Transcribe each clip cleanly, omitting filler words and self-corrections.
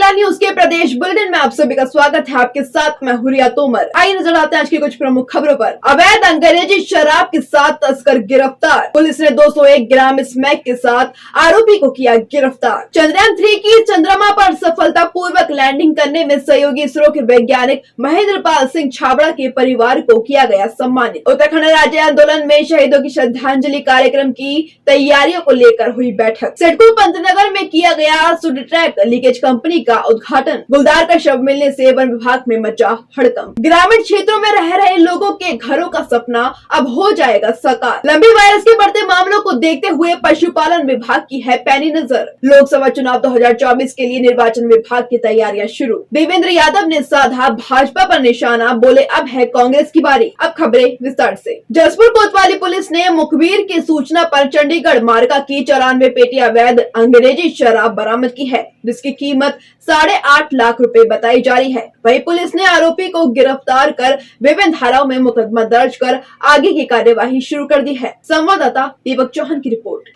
जिला न्यूज के प्रदेश बुलेटिन में आप सभी का स्वागत है। आपके साथ मैं हुरिया तोमर। आइए नजर आते हैं आज की कुछ प्रमुख खबरों पर। अवैध अंग्रेजी शराब के साथ तस्कर गिरफ्तार। पुलिस ने 201 ग्राम स्मैक के साथ आरोपी को किया गिरफ्तार। चंद्रयान 3 की चंद्रमा पर सफलतापूर्वक लैंडिंग करने में सहयोगी इसरो के वैज्ञानिक महेंद्र पाल सिंह छाबड़ा के परिवार को किया गया सम्मानित। उत्तराखंड राज्य आंदोलन में शहीदों की श्रद्धांजलि कार्यक्रम की तैयारियों को लेकर हुई बैठक। सिडकुल पंतनगर में किया गया सुडट्रैक लीकेज कंपनी का उद्घाटन। गुलदार का शव मिलने से वन विभाग में मचा हड़कंप। ग्रामीण क्षेत्रों में रह रहे लोगों के घरों का सपना अब हो जाएगा साकार। लंबी वायरस के बढ़ते मामलों को देखते हुए पशुपालन विभाग की है पैनी नजर। लोकसभा चुनाव 2024 के लिए निर्वाचन विभाग की तैयारियां शुरू। देवेंद्र यादव ने साधा भाजपा पर निशाना, बोले अब है कांग्रेस की बारी। अब खबरें विस्तार से। जसपुर कोतवाली पुलिस ने मुखबिर की सूचना पर चंडीगढ़ मार्का की 94 पेटी अवैध अंग्रेजी शराब बरामद की है, जिसकी कीमत 8.5 लाख रुपए बताई जा रही है। वहीं पुलिस ने आरोपी को गिरफ्तार कर विभिन्न धाराओं में मुकदमा दर्ज कर आगे की कार्यवाही शुरू कर दी है। संवाददाता दीपक चौहान की रिपोर्ट।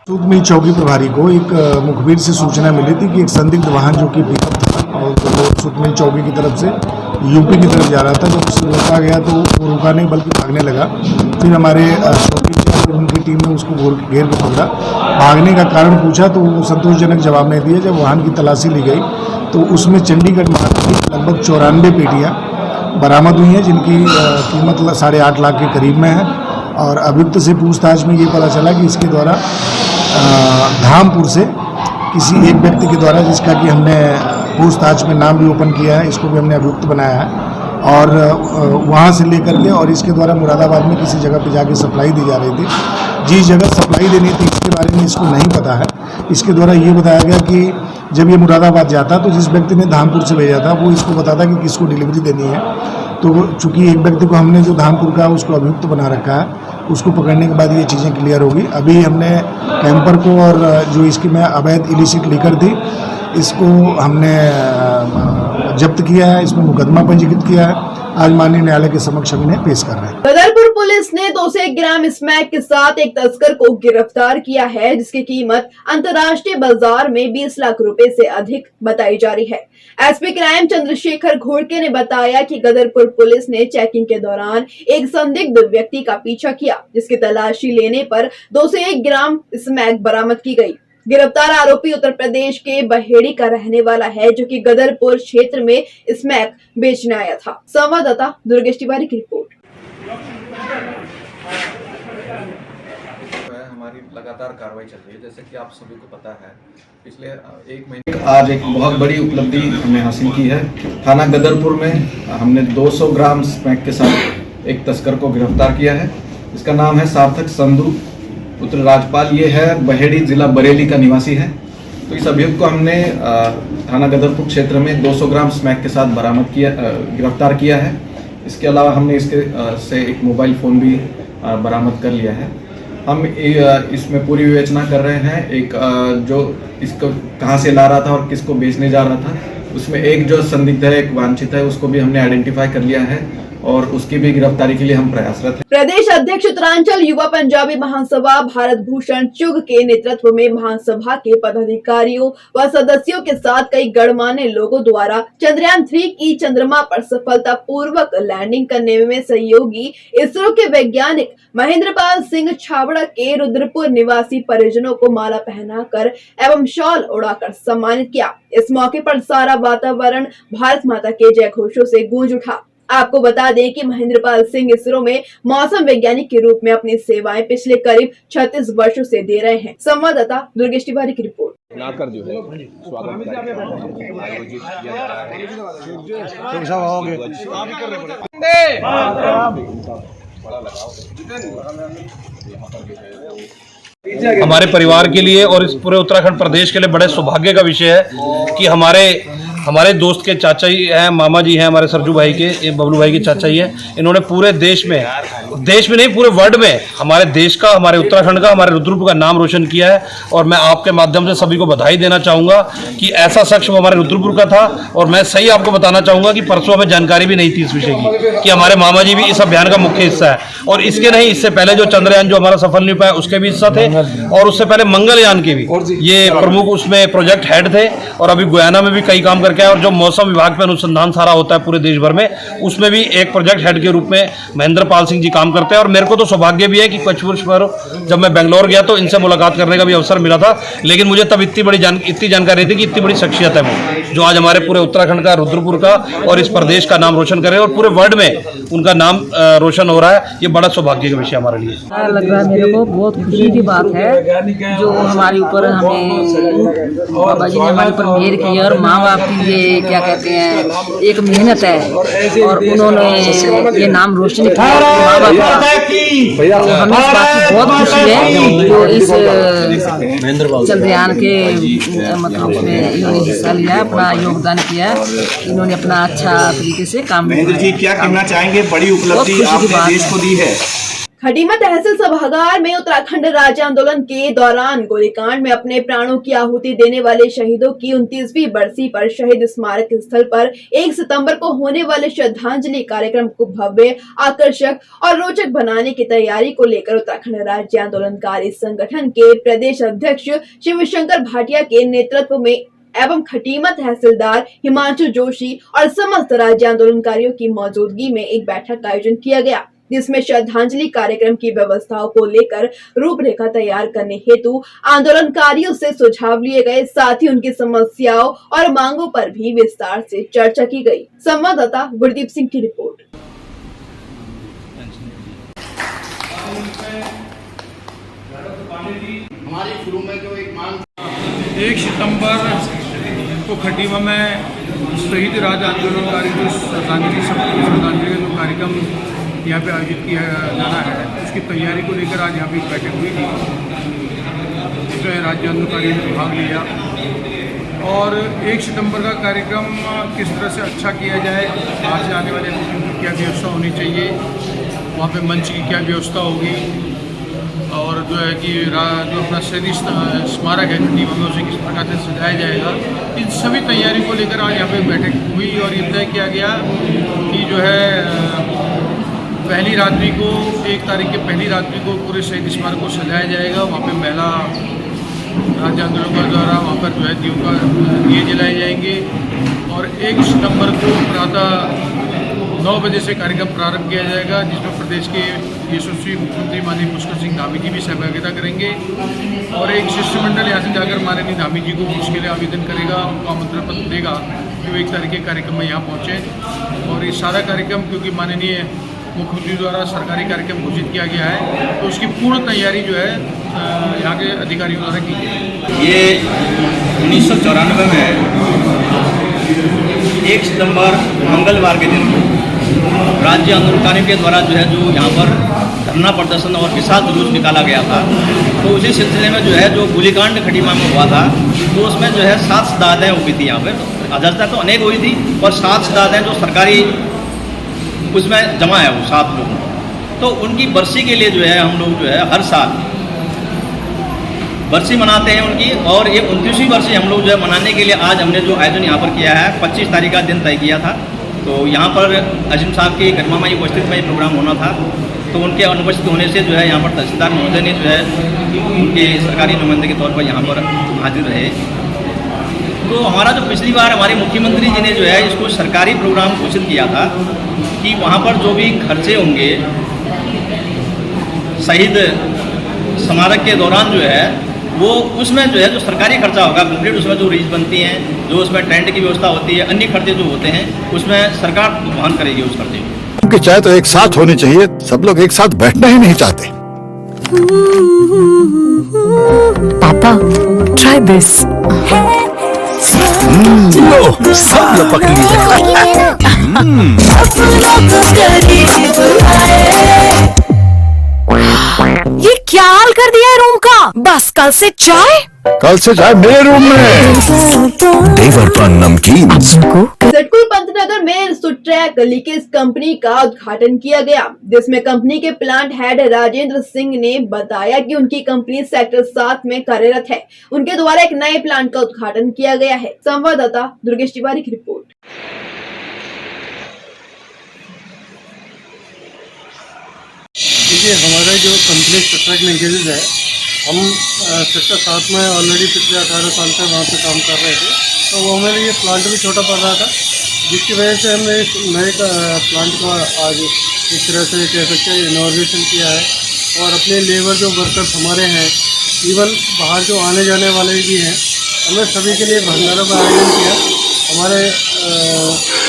सूदमिल चौकी प्रभारी को एक मुखबिर से सूचना मिली थी कि एक संदिग्ध वाहन जो कि पिकअप था और वो सूदमिल चौकी की तरफ से यूपी की तरफ जा रहा था। जब उसे रोका गया तो वो रुका नहीं बल्कि भागने लगा। फिर हमारे चौकी और उनकी टीम ने उसको घेर के पकड़ा। भागने का कारण पूछा तो वो संतोषजनक जवाब नहीं दिया। जब वाहन की तलाशी ली गई तो उसमें चंडीगढ़ मार्ग की लगभग 94 पेटियाँ बरामद हुई हैं, जिनकी कीमत 8.5 लाख के करीब में है। और अभियुक्त से पूछताछ में ये पता चला कि इसके द्वारा धामपुर से किसी एक व्यक्ति के द्वारा, जिसका कि हमने पूछताछ में नाम भी ओपन किया है, इसको भी हमने अभियुक्त बनाया है, और वहाँ से लेकर के और इसके द्वारा मुरादाबाद में किसी जगह पे जाके सप्लाई दी जा रही थी। जिस जगह सप्लाई देनी थी इसके बारे में इसको नहीं पता है। इसके द्वारा ये बताया गया कि जब ये मुरादाबाद जाता तो जिस व्यक्ति ने धामपुर से भेजा था वो इसको बताता कि किसको डिलीवरी देनी है। तो चूँकि एक व्यक्ति को हमने जो धामपुर का उसको अभियुक्त बना रखा है, उसको पकड़ने के बाद ये चीज़ें क्लियर होगी। अभी हमने कैंपर को और जो इसकी में अवैध इलिसिट लीकर थी इसको हमने जब्त किया है, इसमें मुकदमा पंजीकृत किया है। आज माननीय न्यायालय के समक्ष हम इन्हें पेश कर रहे हैं। बदरपुर पुलिस ने 201 ग्राम स्मैक के साथ एक तस्कर को गिरफ्तार किया है, जिसकी कीमत अंतर्राष्ट्रीय बाजार में 20 लाख रुपए से अधिक बताई जा रही है। एसपी क्राइम चंद्रशेखर घोड़के ने बताया कि गदरपुर पुलिस ने चेकिंग के दौरान एक संदिग्ध व्यक्ति का पीछा किया, जिसकी तलाशी लेने पर 201 ग्राम स्मैक बरामद की गई। गिरफ्तार आरोपी उत्तर प्रदेश के बहेड़ी का रहने वाला है, जो कि गदरपुर क्षेत्र में स्मैक बेचने आया था। संवाददाता दुर्गेश तिवारी की रिपोर्ट। हमारी लगातार कार्रवाई चल रही है। जैसे कि आप सभी को पता है, पिछले 1 महीने आज एक बहुत बड़ी उपलब्धि हमने हासिल की है। थाना गदरपुर में हमने 200 ग्राम स्मैक के साथ एक तस्कर को गिरफ्तार किया है। इसका नाम है सार्थक संधू पुत्र राजपाल। ये है बहेड़ी जिला बरेली का निवासी है। तो इस अभियुक्त को हमने थाना गदरपुर क्षेत्र में 200 ग्राम स्मैक के साथ गिरफ्तार किया है। इसके अलावा हमने इसके से एक मोबाइल फ़ोन भी बरामद कर लिया है। हम इसमें पूरी विवेचना कर रहे हैं। एक जो इसको कहाँ से ला रहा था और किसको बेचने जा रहा था, उसमें एक जो संदिग्ध है, एक वांछित है, उसको भी हमने आइडेंटिफाई कर लिया है और उसकी भी गिरफ्तारी के लिए हम प्रयासरत हैं। प्रदेश अध्यक्ष उत्तरांचल युवा पंजाबी महासभा भारत भूषण चुग के नेतृत्व में महासभा के पदाधिकारियों व सदस्यों के साथ कई गणमान्य लोगों द्वारा चंद्रयान 3 की चंद्रमा पर सफलतापूर्वक लैंडिंग करने में सहयोगी इसरो के वैज्ञानिक महेंद्र पाल सिंह छाबड़ा के रुद्रपुर निवासी परिजनों को माला पहनाकर एवं शॉल उड़ाकर सम्मानित किया। इस मौके पर सारा वातावरण भारत माता के जय घोषों से गूंज उठा। आपको बता दें कि महेंद्र पाल सिंह इसरो में मौसम वैज्ञानिक के रूप में अपनी सेवाएं पिछले करीब 36 वर्षों से दे रहे हैं। संवाददाता दुर्गेश तिवारी की रिपोर्ट। लाकर जो है स्वागत आयोजित किया जा रहा है। हमारे परिवार के लिए और इस पूरे उत्तराखंड प्रदेश के लिए बड़े सौभाग्य का विषय है कि हमारे हमारे दोस्त के चाचा ही हैं, मामा जी हैं हमारे सरजू भाई के, ये बबलू भाई के चाचा ही हैं। इन्होंने पूरे देश में नहीं पूरे वर्ल्ड में हमारे देश का, हमारे उत्तराखंड का, हमारे रुद्रपुर का नाम रोशन किया है। और मैं आपके माध्यम से सभी को बधाई देना चाहूँगा कि ऐसा शख्स वो हमारे रुद्रपुर का था। और मैं सही आपको बताना चाहूँगा कि परसों हमें जानकारी भी नहीं थी इस विषय की कि हमारे मामा जी भी इस अभियान का मुख्य हिस्सा है। और इसके नहीं, इससे पहले जो चंद्रयान जो हमारा सफल नहीं पाया उसके भी हिस्सा थे, और उससे पहले मंगलयान के भी ये प्रमुख उसमें प्रोजेक्ट हेड थे। और अभी गुयाना में भी कई काम करके आए। और जो मौसम विभाग पे अनुसंधान सारा होता है पूरे देश भर में, उसमें भी एक प्रोजेक्ट हेड के रूप में महेंद्र पाल सिंह जी काम करते हैं। और मेरे को तो सौभाग्य भी है कि कुछ वर्ष पर जब मैं बेंगलोर गया तो इनसे मुलाकात करने का भी अवसर मिला था। लेकिन मुझे तब इतनी जानकारी थी कि इतनी बड़ी शख्सियत है वो, जो आज हमारे पूरे उत्तराखंड का, रुद्रपुर का और इस प्रदेश का नाम रोशन कर रहे हैं, और पूरे वर्ल्ड में उनका नाम रोशन हो रहा है। ये बड़ा सौभाग्य का विषय हमारे लिए लग रहा है। मेरे को बहुत खुशी की बात है जो हमारे ऊपर हमें बाबा जी ने हमारे ऊपर मेहर की है। और माँ बाप की ये क्या कहते हैं, एक मेहनत है, और उन्होंने ये नाम रोशन किया माँ बाप का। तो हमें इस बात की बहुत खुशी है जो इस चंद्रयान के मतलब उसमें इन्होंने हिस्सा लिया, अपना योगदान किया, इन्होंने अपना अच्छा तरीके से काम किया। महेंद्र जी, क्या कहना चाहेंगे? बड़ी उपलब्धि आपने देश को दी है। खटीमा तहसील सभागार में उत्तराखंड राज्य आंदोलन के दौरान गोलीकांड में अपने प्राणों की आहुति देने वाले शहीदों की 29वीं बरसी पर शहीद स्मारक स्थल पर 1 सितंबर को होने वाले श्रद्धांजलि कार्यक्रम को भव्य, आकर्षक और रोचक बनाने की तैयारी को लेकर उत्तराखंड राज्य आंदोलनकारी संगठन के प्रदेश अध्यक्ष शिवशंकर भाटिया के नेतृत्व में एवं खटीमा तहसीलदार हिमांशु जोशी और समस्त राज्य आंदोलनकारियों की मौजूदगी में एक बैठक का आयोजन किया गया, जिसमें श्रद्धांजलि कार्यक्रम की व्यवस्थाओं को लेकर रूपरेखा तैयार करने हेतु आंदोलनकारियों से सुझाव लिए गए। साथ ही उनकी समस्याओं और मांगों पर भी विस्तार से चर्चा की गई। संवाददाता गुरदीप सिंह की रिपोर्ट। हमारी शुरू में जो एक मांग 1 सितंबर को खटीमा में शहीद राज्य आंदोलनकारी जो श्रद्धांजलि का जो कार्यक्रम यहाँ पे आयोजित किया जाना है, उसकी तैयारी को लेकर आज यहाँ पे एक बैठक हुई थी, जिसमें राज्य आंदोलनकारियों ने भाग लिया। और 1 सितंबर का कार्यक्रम किस तरह से अच्छा किया जाए, आज से आने वाले दिन की क्या व्यवस्था होनी चाहिए, वहाँ पे मंच की क्या व्यवस्था होगी, और जो है कि जो अपना शहीदी स्मारक है खटीमा में उसे किस प्रकार से सजाया जाएगा, इन सभी तैयारी को लेकर आज यहाँ पे बैठक हुई। और ये तय किया गया कि जो है पहली रात्रि को 1 तारीख के पहली रात्रि को पूरे शहीद स्मारक को सजाया जाएगा। वहाँ पे महिला राज्य आंदोलन द्वारा वहाँ पर जो है दिए जलाए जाएंगे। और 1 सितंबर को प्रातः 9 बजे से कार्यक्रम प्रारंभ किया जाएगा, जिसमें प्रदेश के यशस्वी मुख्यमंत्री माननीय पुष्कर सिंह धामी जी भी सहभागिता करेंगे। और एक शिष्टमंडल यहाँ से जाकर माननीय धामी जी को उसके लिए आवेदन करेगा, उनको आमंत्रण पत्र देगा कि वो 1 तारीख के कार्यक्रम में यहाँ पहुँचें। और ये सारा कार्यक्रम क्योंकि माननीय मुख्यमंत्री द्वारा सरकारी कार्यक्रम घोषित किया गया है, तो उसकी पूर्ण तैयारी जो है यहाँ के अधिकारियों द्वारा की गई। ये 1994 में 1 सितंबर मंगलवार के दिन राज्य आंदोलनकारियों के द्वारा जो है जो यहाँ पर धरना प्रदर्शन और किसान जुलूस निकाला गया था। तो उसी सिलसिले में जो है जो गोलीकांड खटीमा में हुआ था, तो उसमें जो है 7 शहादतें हुई थी। यहाँ पर अदालतें तो अनेक हुई थी, और 7 शहादतें जो सरकारी उसमें जमा है वो 7 लोग, तो उनकी बरसी के लिए जो है हम लोग जो है हर साल बरसी मनाते हैं उनकी। और ये 29वीं बरसी हम लोग जो है मनाने के लिए आज हमने जो आयोजन यहाँ पर किया है, 25 तारीख का दिन तय किया था। तो यहाँ पर अजीम साहब की गरिमा में उपस्थित में ये प्रोग्राम होना था, तो उनके अनुपस्थित होने से जो है यहाँ पर तहसीलदार महोदय ने जो है उनके सरकारी नुमाइंदे के तौर पर यहाँ पर हाजिर रहे। तो हमारा जो पिछली बार हमारे मुख्यमंत्री जी ने जो है इसको सरकारी प्रोग्राम घोषित किया था कि वहाँ पर जो भी खर्चे होंगे शहीद स्मारक के दौरान जो है वो उसमें जो है जो सरकारी खर्चा होगा कंप्लीट, उसमें जो रीच बनती हैं, जो उसमें टेंट की व्यवस्था होती है, अन्य खर्चे जो होते हैं उसमें सरकार वहन करेगी उस खर्चे को। क्योंकि चाय तो एक साथ होनी चाहिए, सब लोग एक साथ बैठना ही नहीं चाहते। पापा, try this. सब लपक ये क्या हाल कर दिया है रूम का? बस कल से चाय मेरे रूम में देवर पर नमकीन सटकुल पंतनगर में सुट्रैक लीकेज कंपनी का उद्घाटन किया गया, जिसमें कंपनी के प्लांट हेड राजेंद्र सिंह ने बताया कि उनकी कंपनी सेक्टर 7 में कार्यरत है। उनके द्वारा एक नए प्लांट का उद्घाटन किया गया है। संवाददाता दुर्गेश तिवारी की रिपोर्ट। देखिए, हमारा जो कंपनी सुट्रैक लीकेजेज है, हम सेक्टर 7 में ऑलरेडी पिछले 18 साल से वहाँ पे काम कर रहे थे, तो वो हमारे लिए प्लांट भी छोटा पड़ रहा था, जिसकी वजह से हमने इस नए प्लांट का आज एक तरह से कह सकते हैं इनॉग्रेशन किया है। और अपने लेबर जो वर्कर्स हमारे हैं, इवन बाहर जो आने जाने वाले भी हैं, हमने सभी के लिए भंडारा का आयोजन किया। हमारे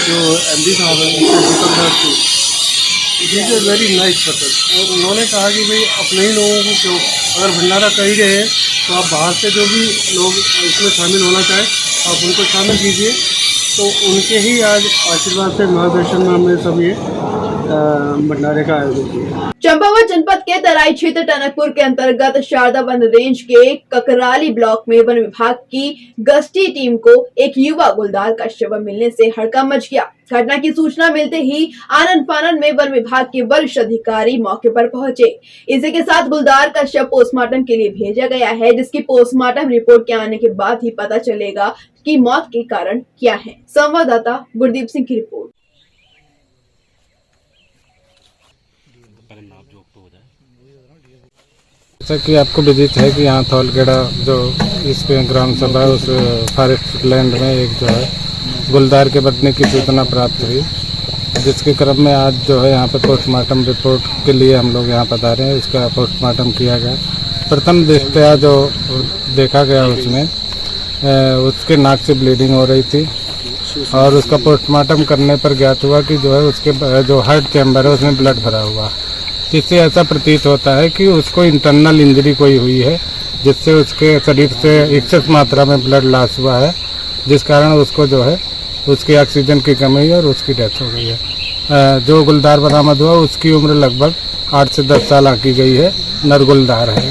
जो MD साहब हैं, this is very nice person, और उन्होंने कहा कि भाई अपने ही लोगों को क्यों, अगर भंडारा कर ही रहे हैं तो आप बाहर से जो भी लोग इसमें शामिल होना चाहें आप उनको शामिल कीजिए। तो उनके ही आज आशीर्वाद से मार्गदर्शन में हमने सब ये भंडारे का आयोजन किया। चंपावत जनपद के तराई क्षेत्र टनकपुर के अंतर्गत शारदा वन रेंज के ककराली ब्लॉक में वन विभाग की गश्ती टीम को एक युवा गुलदार का शव मिलने से हड़कंप मच गया। घटना की सूचना मिलते ही आनन फानन में वन विभाग के वरिष्ठ अधिकारी मौके पर पहुंचे। इसी के साथ गुलदार का शव पोस्टमार्टम के लिए भेजा गया है, जिसकी पोस्टमार्टम रिपोर्ट के आने के बाद ही पता चलेगा कि मौत के कारण क्या है। संवाददाता गुरदीप सिंह की रिपोर्ट। जैसा कि आपको विदित है कि यहाँ थौलगेड़ा जो इस ग्राम सभा है, उस फॉरेस्ट लैंड में एक जो है गुलदार के बचने की सूचना प्राप्त हुई, जिसके क्रम में आज जो है यहाँ पर पोस्टमार्टम रिपोर्ट के लिए हम लोग यहाँ पधारे हैं। उसका पोस्टमार्टम किया गया। प्रथम दृष्टया जो देखा गया उसमें उसके नाक से ब्लीडिंग हो रही थी, और उसका पोस्टमार्टम करने पर ज्ञात हुआ कि जो है उसके जो हार्ट चैम्बर है उसमें ब्लड भरा हुआ। इससे ऐसा प्रतीत होता है कि उसको इंटरनल इंजरी कोई हुई है, जिससे उसके शरीर से एक्सेस मात्रा में ब्लड लॉस हुआ है, जिस कारण उसको जो है उसकी ऑक्सीजन की कमी हुई और उसकी डेथ हो गई है। जो गुलदार बरामद हुआ उसकी उम्र लगभग 8 से 10 साल आंकी गई है। नर गुलदार है।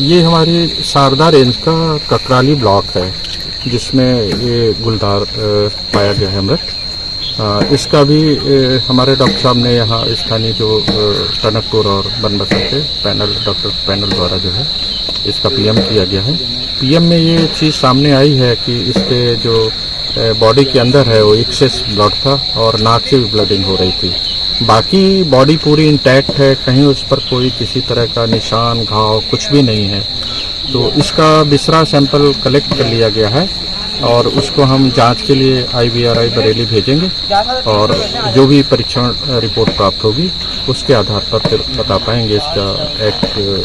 ये हमारी शारदा रेंज का ककराली ब्लॉक है, जिसमें ये गुलदार पाया गया है मृत। इसका भी हमारे डॉक्टर साहब ने यहाँ स्थानीय जो टनकपुर और बनबसा के डॉक्टर पैनल द्वारा जो है इसका PM किया गया है। PM में ये चीज़ सामने आई है कि इसके जो बॉडी के अंदर है वो एक्सेस ब्लड था और नाक से भी ब्लडिंग हो रही थी। बाकी बॉडी पूरी इंटैक्ट है, कहीं उस पर कोई किसी तरह का निशान घाव कुछ भी नहीं है। तो इसका विसरा सैंपल कलेक्ट कर लिया गया है और उसको हम जांच के लिए IVRI बरेली भेजेंगे, और जो भी परीक्षण रिपोर्ट प्राप्त होगी उसके आधार पर फिर बता पाएंगे इसका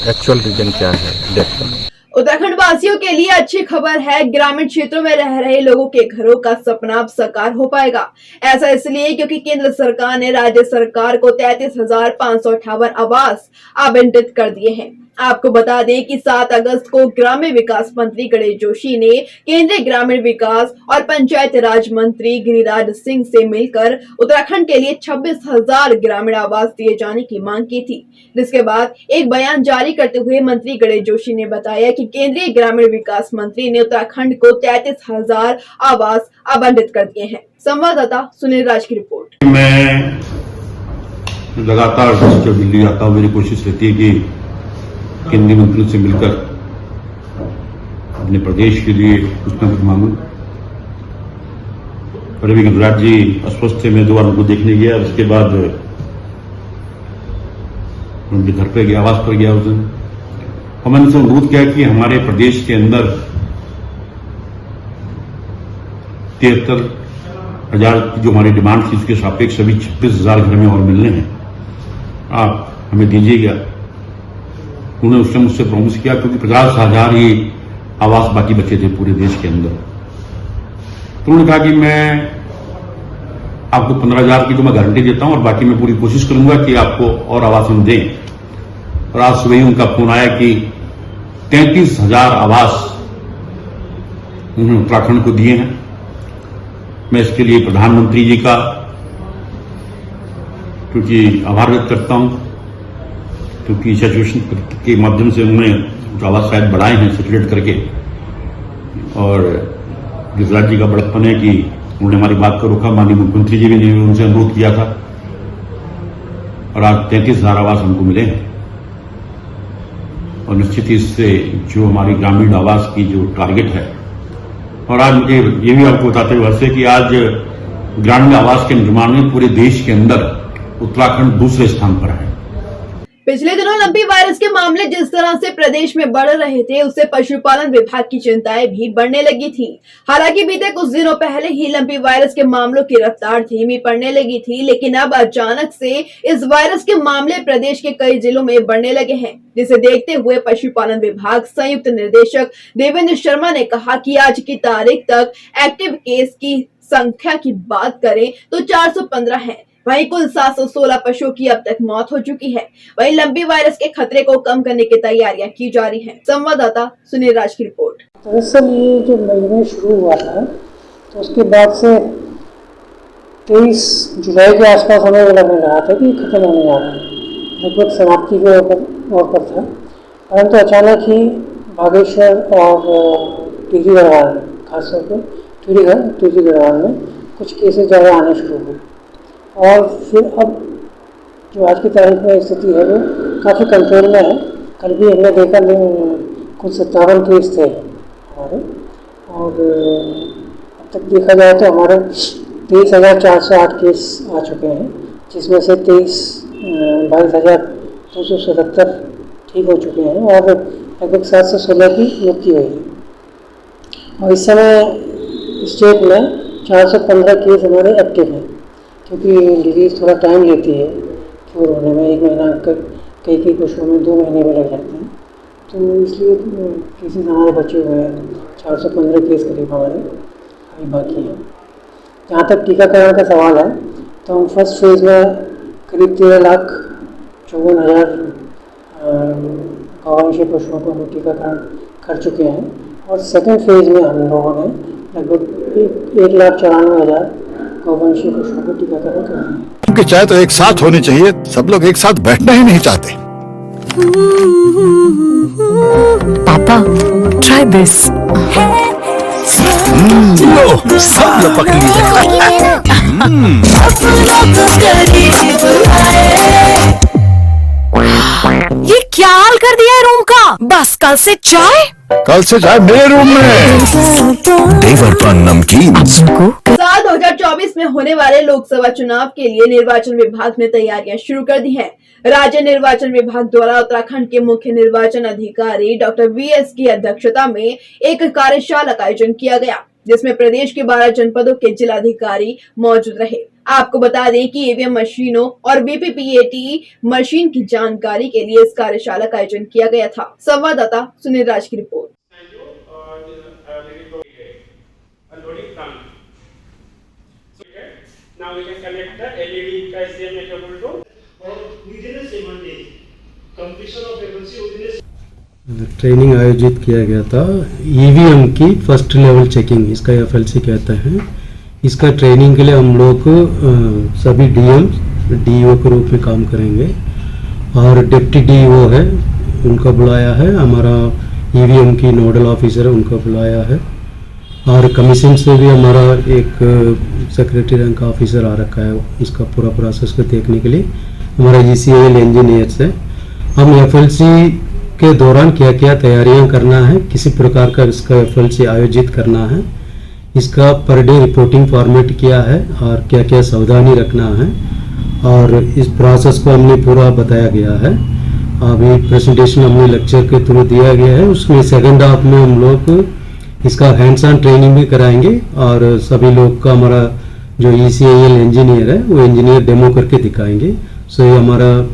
एक्चुअल रीजन क्या है डेथ का। उत्तराखंड वासियों के लिए अच्छी खबर है, ग्रामीण क्षेत्रों में रह रहे लोगों के घरों का सपना अब साकार हो पाएगा। ऐसा इसलिए क्योंकि केंद्र सरकार ने राज्य सरकार को 33,558 आवास आवंटित कर दिए हैं। आपको बता दें कि 7 अगस्त को ग्रामीण विकास मंत्री गणेश जोशी ने केंद्रीय ग्रामीण विकास और पंचायत राज मंत्री गिरिराज सिंह से मिलकर उत्तराखंड के लिए 26,000 ग्रामीण आवास दिए जाने की मांग की थी, जिसके बाद एक बयान जारी करते हुए मंत्री गणेश जोशी ने बताया कि केंद्रीय ग्रामीण विकास मंत्री ने उत्तराखंड को 33,000 आवास आवंटित कर दिए हैं। संवाददाता सुनील राज की रिपोर्ट। मैं लगातार जब दिल्ली आता हूँ, मेरी कोशिश रहती है कि केंद्रीय मंत्रियों से मिलकर अपने प्रदेश के लिए कुछ न कुछ मांगूं। पर अभी गिरिराज जी अस्वस्थ थे, मैं 2 बार उनको देखने गया, उसके बाद उनके घर पर गया, आवास पर गया उस दिन, और मैंने उनसे अनुरोध किया कि हमारे प्रदेश के अंदर 73,000 की जो हमारी डिमांड थी उसके सापेक्ष अभी 26,000 घर में और मिलने हैं, आप हमें दीजिएगा। उन्होंने उस समय मुझसे प्रॉमिस किया, क्योंकि 50,000 ही आवास बाकी बचे थे पूरे देश के अंदर। तो उन्होंने कहा कि मैं आपको 15,000 की तो मैं गारंटी देता हूं, और बाकी मैं पूरी कोशिश करूंगा कि आपको और आवास हम दें। और आज सुबह ही उनका फोन आया कि 33,000 आवास उन्होंने उत्तराखंड को दिए हैं। मैं इसके लिए प्रधानमंत्री जी का क्योंकि आभार व्यक्त करता हूं, क्योंकि सैचुरेशन के माध्यम से उन्होंने कुछ आवाज शायद बढ़ाए हैं सेचुरेट करके, और गिरिराज जी का बड़प्पन है कि उन्होंने हमारी बात को रोका। माननीय मुख्यमंत्री जी भी ने उनसे अनुरोध किया था और आज 33,000 आवास हमको मिले हैं। और निश्चित ही इससे जो हमारी ग्रामीण आवास की जो टारगेट है, और आज मुझे ये भी आपको बताते हुए हर्ष है कि आज ग्रामीण आवास के निर्माण में पूरे देश के अंदर उत्तराखंड दूसरे स्थान पर है। पिछले दिनों लंपी वायरस के मामले जिस तरह से प्रदेश में बढ़ रहे थे, उससे पशुपालन विभाग की चिंताएं भी बढ़ने लगी थी। हालांकि बीते कुछ दिनों पहले ही लंपी वायरस के मामलों की रफ्तार धीमी पड़ने लगी थी, लेकिन अब अचानक से इस वायरस के मामले प्रदेश के कई जिलों में बढ़ने लगे हैं, जिसे देखते हुए पशुपालन विभाग संयुक्त निदेशक देवेंद्र शर्मा ने कहा कि आज की तारीख तक एक्टिव केस की संख्या की बात करें तो 415 है। वहीं कुल 716 पशुओं की अब तक मौत हो चुकी है। वहीं लंपी वायरस के खतरे को कम करने की तैयारियां की जा रही हैं। संवाददाता सुनील राज की रिपोर्ट। दरअसल ये जो मई में शुरू हुआ था, तो उसके बाद से 23 जुलाई के आसपास हमें लगने लगा था कि खत्म होने जा रहा है, लगभग समाप्ति के ओर पर था। परंतु अचानक ही बागेश्वर और टिहरी गढ़वाल में, खासतौर पर टिहरी गढ़वाल में कुछ केसेस ज़्यादा आने शुरू हुए, और फिर अब जो आज की तारीख में स्थिति है वो काफ़ी कंट्रोल में है। कल भी हमने देखा कुछ 57 केस थे हमारे, और अब तक देखा जाए तो हमारे 23,408 केस आ चुके हैं, जिसमें से 22,277 ठीक हो चुके हैं और लगभग 716 की मृत्यु हुई है। और इस समय स्टेट में 415 केस हमारे एक्टिव हैं, क्योंकि डिजीज़ थोड़ा टाइम लेती है क्योर होने में, 1 महीना, कई पशुओं में 2 महीने में लग जाते हैं, तो इसलिए केसेस हमारे बचे हुए हैं। 415 केस करीब हमारे अभी बाकी हैं। जहाँ तक टीकाकरण का सवाल है, तो हम फर्स्ट फेज़ में करीब 13,54,000 गौवंशीय पशुओं को हम टीकाकरण कर चुके हैं, और सेकेंड फेज़ में हम लोगों ने लगभग 1,94,000 गौवंशीय पशुओं को टीकाकरण कर दिया। क्योंकि चाय तो एक साथ होनी चाहिए, सब लोग एक साथ बैठना ही नहीं चाहते। पापा, try this. लो, सब लपक ये क्या हाल कर दिया है रूम का? बस कल से चाय मेरे रूम में। देवरपन नमकीन। साल 2024 में होने वाले लोकसभा चुनाव के लिए निर्वाचन विभाग ने तैयारियां शुरू कर दी हैं। राज्य निर्वाचन विभाग द्वारा उत्तराखंड के मुख्य निर्वाचन अधिकारी डॉक्टर VS की अध्यक्षता में एक कार्यशाला का आयोजन किया गया, जिसमें प्रदेश के 12 जनपदों के जिलाधिकारी मौजूद रहे। आपको बता दें कि ईवीएम मशीनों और VVPAT मशीन की जानकारी के लिए इस कार्यशाला का आयोजन किया गया था। संवाददाता सुनील राज की रिपोर्ट। ट्रेनिंग आयोजित किया गया था ईवीएम की फर्स्ट लेवल चेकिंग, इसका FLC कहते हैं। इसका ट्रेनिंग के लिए हम लोग सभी DO के रूप में काम करेंगे, और डिप्टी DO है उनका बुलाया है, हमारा ईवीएम की नोडल ऑफिसर है उनका बुलाया है, और कमीशन से भी हमारा एक सेक्रेटरी रैंक का ऑफिसर आ रखा है, इसका पूरा प्रोसेस को देखने के लिए। हमारा GCIL इंजीनियर्स है। हम FLC के दौरान क्या क्या तैयारियां करना है, किसी प्रकार का इसका FLC आयोजित करना है, इसका पर डे रिपोर्टिंग फॉर्मेट किया है और क्या क्या सावधानी रखना है, और इस प्रोसेस को हमने पूरा बताया गया है। अभी प्रेजेंटेशन हमने लेक्चर के थ्रू दिया गया है, उसमें सेकंड हाफ में हम लोग इसका हैंड्स ऑन ट्रेनिंग भी कराएंगे, और सभी लोग का हमारा जो ECIL इंजीनियर है वो इंजीनियर डेमो करके दिखाएंगे। सो ये हमारा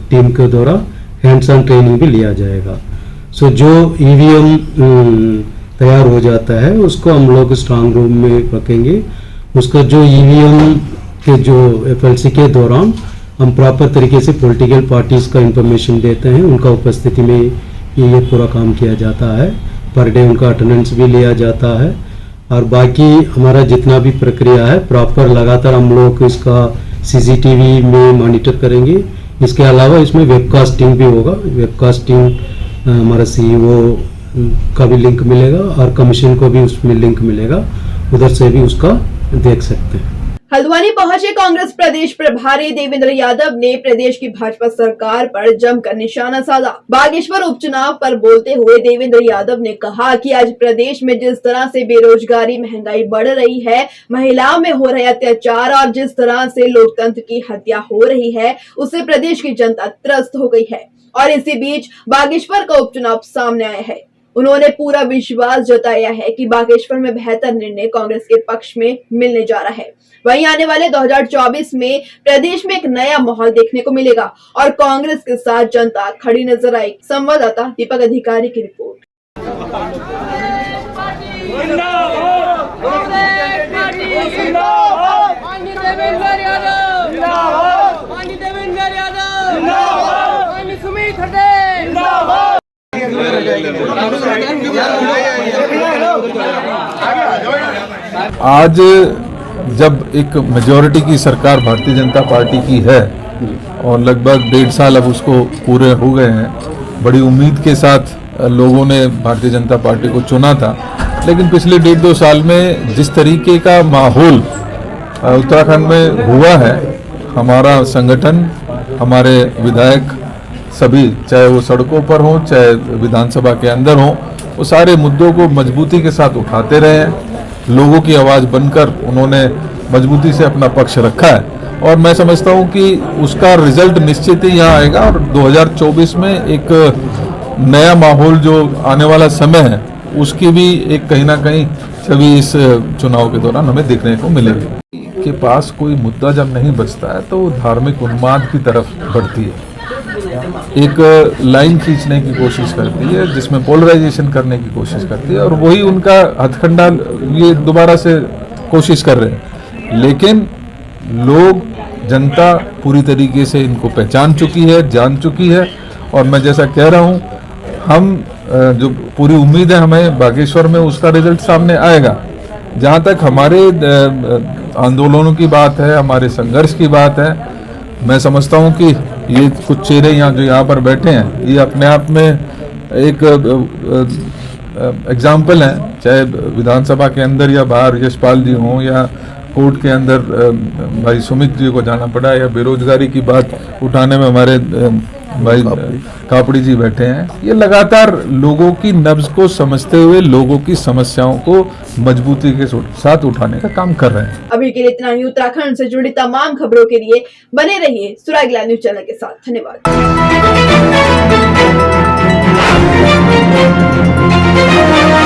टीम के द्वारा हैंड्स ऑन ट्रेनिंग भी लिया जाएगा। सो जो EVM तैयार हो जाता है उसको हम लोग स्ट्रांग रूम में रखेंगे। उसका जो EVM के जो FLC के दौरान हम प्रॉपर तरीके से पॉलिटिकल पार्टीज का इंफॉर्मेशन देते हैं, उनका उपस्थिति में ये पूरा काम किया जाता है। पर डे उनका अटेंडेंस भी लिया जाता है, और बाकी हमारा जितना भी प्रक्रिया है प्रॉपर लगातार हम लोग इसका CCTV में मॉनिटर करेंगे इसके अलावा इसमें वेबकास्टिंग भी होगा। वेबकास्टिंग हमारा CEO का भी लिंक मिलेगा और कमीशन को भी उसमें लिंक मिलेगा, उधर से भी उसका देख सकते हैं। हल्द्वानी पहुंचे कांग्रेस प्रदेश प्रभारी देवेंद्र यादव ने प्रदेश की भाजपा सरकार पर जमकर निशाना साधा। बागेश्वर उपचुनाव पर बोलते हुए देवेंद्र यादव ने कहा कि आज प्रदेश में जिस तरह से बेरोजगारी, महंगाई बढ़ रही है, महिलाओं में हो रहे अत्याचार और जिस तरह से लोकतंत्र की हत्या हो रही है, उससे प्रदेश की जनता त्रस्त हो गई है और इसी बीच बागेश्वर का उपचुनाव सामने आया है। उन्होंने पूरा विश्वास जताया है कि बागेश्वर में बेहतर निर्णय कांग्रेस के पक्ष में मिलने जा रहा है। वहीं आने वाले 2024 में प्रदेश में एक नया माहौल देखने को मिलेगा और कांग्रेस के साथ जनता खड़ी नजर आई। संवाददाता दीपक अधिकारी की रिपोर्ट। आज जब एक मेजॉरिटी की सरकार भारतीय जनता पार्टी की है और लगभग 1.5 साल अब उसको पूरे हो गए हैं, बड़ी उम्मीद के साथ लोगों ने भारतीय जनता पार्टी को चुना था, लेकिन पिछले 1.5-2 साल में जिस तरीके का माहौल उत्तराखंड में हुआ है, हमारा संगठन, हमारे विधायक सभी, चाहे वो सड़कों पर हों चाहे विधानसभा के अंदर हों, वो सारे मुद्दों को मजबूती के साथ उठाते रहे हैं। लोगों की आवाज़ बनकर उन्होंने मजबूती से अपना पक्ष रखा है और मैं समझता हूं कि उसका रिजल्ट निश्चित ही यहाँ आएगा और 2024 में एक नया माहौल जो आने वाला समय है उसकी भी एक कहीं ना कहीं छवि इस चुनाव के दौरान हमें देखने को मिलेगी। के पास कोई मुद्दा जब नहीं बचता है तो धार्मिक उन्माद की तरफ बढ़ती है, एक लाइन खींचने की कोशिश करती है जिसमें पोलराइजेशन करने की कोशिश करती है और वही उनका हथकंडा ये दोबारा से कोशिश कर रहे हैं। लेकिन लोग, जनता पूरी तरीके से इनको पहचान चुकी है, जान चुकी है और मैं जैसा कह रहा हूँ, हम जो पूरी उम्मीद है हमें बागेश्वर में उसका रिजल्ट सामने आएगा। जहाँ तक हमारे आंदोलनों की बात है, हमारे संघर्ष की बात है, मैं समझता हूँ कि ये कुछ चेहरे यहाँ जो यहाँ पर बैठे हैं, ये अपने आप में एक एग्जाम्पल हैं, चाहे विधानसभा के अंदर या बाहर यशपाल जी हों या कोर्ट के अंदर भाई सुमित जी को जाना पड़ा या बेरोजगारी की बात उठाने में हमारे भाई कापड़ी जी बैठे हैं। ये लगातार लोगों की नब्ज को समझते हुए लोगों की समस्याओं को मजबूती के साथ उठाने का काम कर रहे हैं। अभी के लिए इतना ही। उत्तराखंड से जुड़ी तमाम खबरों के लिए बने रहिए सुरागला न्यूज चैनल के साथ। धन्यवाद।